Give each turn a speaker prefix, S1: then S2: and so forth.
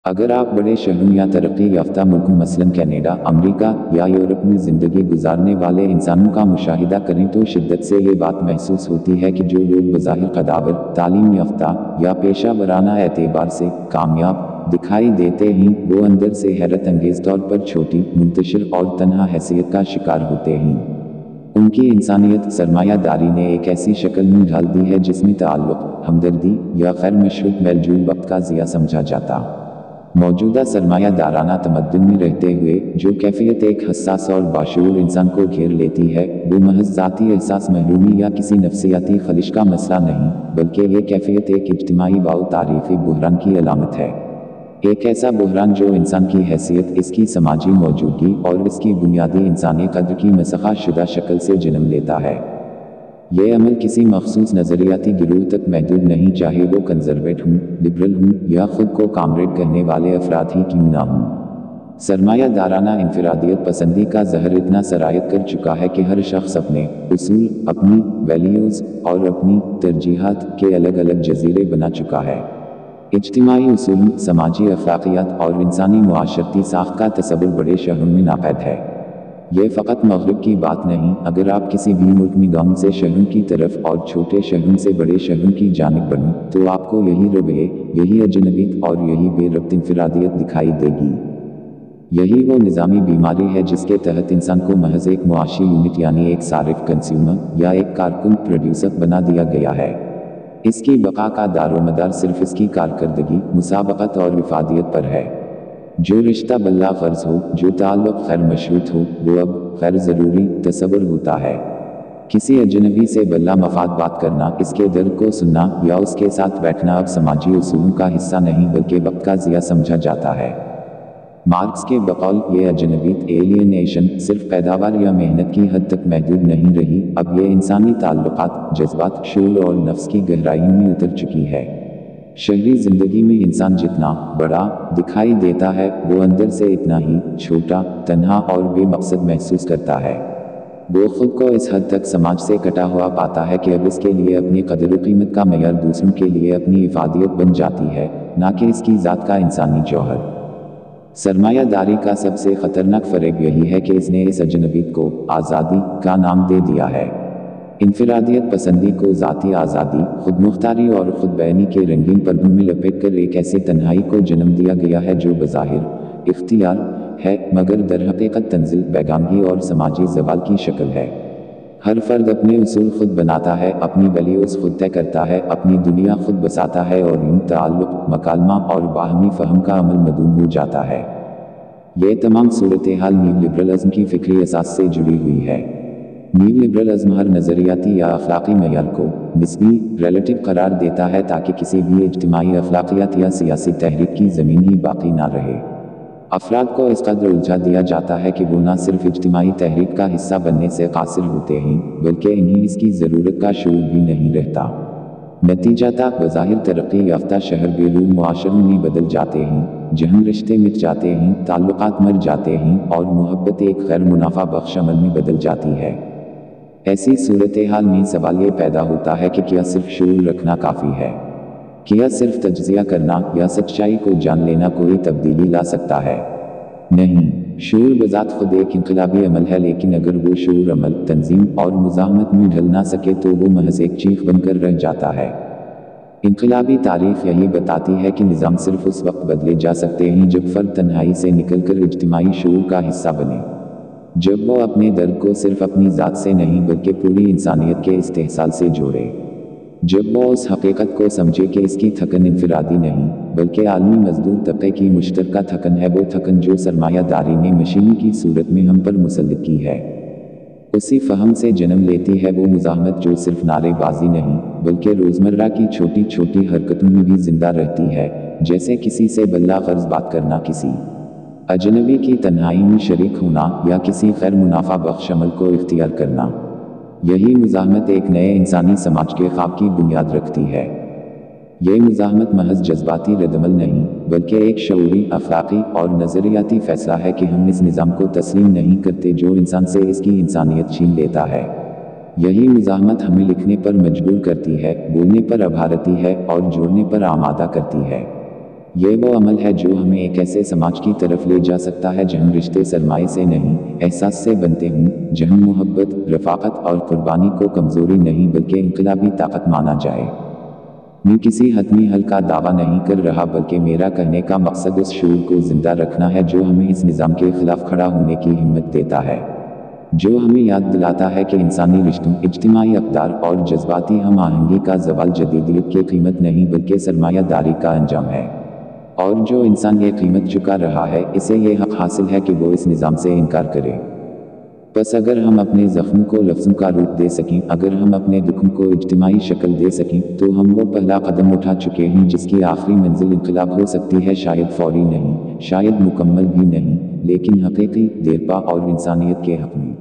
S1: अगर आप बड़े शहरों या तरक्की याफ्ता मुल्कों मसलन कनाडा, अमेरिका या यूरोप में ज़िंदगी गुजारने वाले इंसानों का मुशाहिदा करें तो शिद्दत से ये बात महसूस होती है कि जो लोग बज़ाहिर कदावर, तालीम याफ्ता या पेशा वराना एतबार से कामयाब दिखाई देते हैं, वो अंदर से हैरत अंगेज़ तौर पर छोटी, मुंतशिर और तन्हा हैसियत का शिकार होते हैं। उनकी इंसानियत सरमायादारी ने एक ऐसी शक्ल में ढाल दी है जिसमें ताल्लुक़, हमदर्दी या खैर मशरूत मेलजूल वक्त का ज़िया समझा जाता। मौजूदा सरमायादाराना तमद्दुन में रहते हुए जो कैफियत एक हसास और बाशऊर इंसान को घेर लेती है, वो महज ज़ाती एहसास महरूमी या किसी नफ्सियाती खलिश का मसला नहीं, बल्कि ये कैफियत एक इज्तिमाई व तारीख़ी बुहरान की अलामत है। एक ऐसा बुहरान जो इंसान की हैसियत, इसकी समाजी मौजूदगी और इसकी बुनियादी इंसानी कद्र की मसख़ा शुदा शक्ल से जन्म लेता है। ये अमल किसी मखसूस नज़रियाती गिरोह तक महदूद नहीं, चाहे वो कंजर्वेटिव हूँ, लिबरल हूँ या ख़ुद को कामरेड कहने वाले अफराद ही क्यों ना हों। सरमायादाराना इनफरादियत पसंदी का ज़हर इतना सरायत कर चुका है कि हर शख्स अपने उसूल, अपनी वैल्यूज़ और अपनी तरजीहात के अलग अलग जजीरे बना चुका है। इज्तिमाई उसूल, समाजी अखलाकियात और इंसानी मुआशरती साख का तसव्वुर बड़े शहरों में नापैद है। ये फ़कत मग़रिब की बात नहीं, अगर आप किसी भी मुल्क में गाँव से शहरों की तरफ और छोटे शहरों से बड़े शहरों की जानिब बढ़ें तो आपको यही रवैये, यही अजनबीत और यही बेरब्त इनफरादियत दिखाई देगी। यही वो निज़ामी बीमारी है जिसके तहत इंसान को महज एक मुआशी यूनिट यानी एक सारिफ कंज्यूमर या एक कारकुन प्रोड्यूसर बना दिया गया है। इसकी बका का दारोमदार सिर्फ इसकी कारकर्दगी, मुसाबकत और विफादियत पर है। जो रिश्ता बल्ला फ़र्ज हो, जो ताल्लुक़ खैर मशरूत हो, वो अब खैर ज़रूरी तसव्वुर होता है। किसी अजनबी से बल्ला मफाद बात करना, इसके दर्द को सुनना या उसके साथ बैठना अब समाजी उसूलों का हिस्सा नहीं बल्कि वक्त का ज़िया समझा जाता है। मार्क्स के बकौल ये अजनबीत एलियनेशन सिर्फ पैदावार या मेहनत की हद तक महदूद नहीं रही, अब ये इंसानी ताल्लुकात, जज्बात, शऊर और नफ्स की गहराइयों में उतर चुकी है। शहरी ज़िंदगी में इंसान जितना बड़ा दिखाई देता है, वो अंदर से इतना ही छोटा, तन्हा और बेमकसद महसूस करता है। वो खुद को इस हद तक समाज से कटा हुआ पाता है कि अब इसके लिए अपनी कदर व कीमत का मेयार दूसरों के लिए अपनी इफादियत बन जाती है, ना कि इसकी ज़ात का इंसानी जौहर। सरमायादारी का सबसे ख़तरनाक फ़रेब यही है कि इसने इस अजनबीत को आज़ादी का नाम दे दिया है। इनफरादियत पसंदी को ज़ाती आज़ादी, खुदमुख्तारी और खुदबैनी के रंगीन पर्दों में लपेट कर एक ऐसी तन्हाई को जन्म दिया गया है जो बज़ाहिर इख्तियार है मगर दरहकीकत तंज़िल, बेगानगी और समाजी ज़वाल की शक्ल है। हर फर्द अपने उसूल खुद बनाता है, अपनी वैल्यूज़ खुद तय करता है, अपनी दुनिया खुद बसाता है और यूं ताल्लुक़, मकालमा और बाहमी फ़हम का अमल मदूम हो जाता है। ये तमाम सूरत हाल न्यू लिबरलिज़्म की फ़िक्री असास से जुड़ी हुई है। न्यू लिबरलिज़्म हर नज़रियाती या अखलाकी मयार को निस्बी, रिलेटिव करार देता है ताकि किसी भी इज्तिमाई अखलाकियात या सियासी तहरीक की ज़मीन ही बाकी ना रहे। अफराद को इस कदर उलझा दिया जाता है कि वो ना सिर्फ इज्तिमाई तहरीक का हिस्सा बनने से कासिर होते हैं, बल्कि इन्हें इसकी ज़रूरत का शऊर भी नहीं रहता। नतीजतः बज़ाहिर तरक्की याफ्ता शहर बेरूह मुआशरों में बदल जाते हैं, जहाँ रिश्ते मिट जाते हैं, ताल्लुकात मर जाते हैं और मोहब्बत एक गैर मुनाफा बख्श अमल में बदल जाती है। ऐसी सूरत हाल में सवाल ये पैदा होता है कि क्या सिर्फ शऊर रखना काफ़ी है? क्या सिर्फ तज्ज़िया करना या सच्चाई को जान लेना कोई तब्दीली ला सकता है? नहीं, शऊर बज़ात खुद एक इनक़िलाबी अमल है, लेकिन अगर वो शऊर अमल, तंज़ीम और मुज़ाहमत में ढल ना सके तो वो महज एक चीख बनकर रह जाता है। इनक़िलाबी तारीख़ यही बताती है कि निज़ाम सिर्फ उस वक्त बदले जा सकते हैं जब फ़र्द तन्हाई से निकलकर इज्तिमाई शऊर का हिस्सा बने, जब वो अपने दर्द को सिर्फ अपनी ज़ात से नहीं बल्कि पूरी इंसानियत के इस्तेहसाल से जोड़े, जब वो उस हकीकत को समझे कि इसकी थकन इनफरादी नहीं बल्कि आलमी मजदूर तबके की मुश्तरका थकन है, वो थकन जो सरमायादारी ने मशीनों की सूरत में हम पर मुसल्लत की है। उसी फ़हम से जन्म लेती है वो मुज़ाहमत जो सिर्फ नारेबाजी नहीं बल्कि रोज़मर्रा की छोटी छोटी हरकतों में भी जिंदा रहती है, जैसे किसी से बल्ला फ़र्ज़ बात करना, किसी अजनबी की तन्हाई में शरीक होना या किसी खैर मुनाफा बख्श अमल को इख्तियार करना। यही मुज़ाहमत एक नए इंसानी समाज के ख्वाब की बुनियाद रखती है। ये मुज़ाहमत महज जज्बाती रद्दमल नहीं बल्कि एक शऊरी, अखलाकी और नज़रियाती फ़ैसला है कि हम इस निज़ाम को तस्लीम नहीं करते जो इंसान से इसकी इंसानियत छीन लेता है। यही मुज़ाहमत हमें लिखने पर मजबूर करती है, बोलने पर आभारती है और जोड़ने पर आमादा करती है। یہ وہ عمل ہے جو ہمیں ایک ایسے سماج کی طرف لے جا سکتا ہے جہاں رشتے سرمایے سے نہیں، احساس سے بنتے ہوں، جہاں محبت، رفاقت اور قربانی کو کمزوری نہیں بلکہ انقلابی طاقت مانا جائے۔ میں کسی حتمی حل کا دعویٰ نہیں کر رہا بلکہ میرا کہنے کا مقصد اس شعور کو زندہ رکھنا ہے جو ہمیں اس نظام کے خلاف کھڑا ہونے کی ہمت دیتا ہے، جو ہمیں یاد دلاتا ہے کہ انسانی رشتوں، اجتماعی اقدار اور جذباتی ہم آہنگی کا زوال جدیدیت کی قیمت نہیں بلکہ سرمایہ داری کا انجام ہے، اور جو انسان یہ قیمت چکا رہا ہے اسے یہ حق حاصل ہے کہ وہ اس نظام سے انکار کرے۔ بس اگر ہم اپنے زخم کو لفظوں کا روپ دے سکیں، اگر ہم اپنے دکھوں کو اجتماعی شکل دے سکیں، تو ہم وہ پہلا قدم اٹھا چکے ہیں جس کی آخری منزل انقلاب ہو سکتی ہے، شاید فوری نہیں، شاید مکمل بھی نہیں، لیکن حقیقی، دیرپا اور انسانیت کے حق میں۔